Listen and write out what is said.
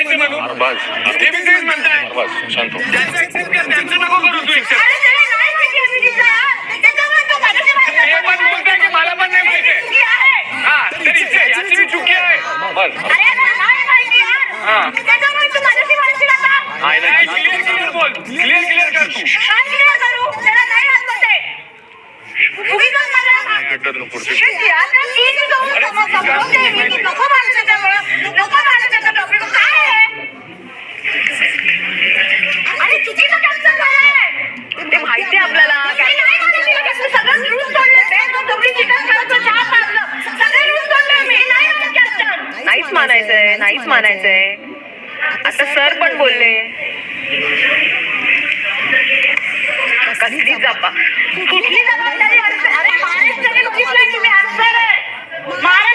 माहिती म्हणून ते मी तेच म्हणताय. शांत हो. त्यांचं accept कर, त्यांचं नको करू तू accept. हे पण बोलतोय की मला पण नाही माहिती. हा तर इथे याची मी चुकी आहे. बस. नाही क्लिअर बोल, क्लिअर कर तू. माहिती आपल्याला नाहीच मानायचंय, नाहीच मानायचंय. आता सर पण बोलले कसली जबाबदारी. अरे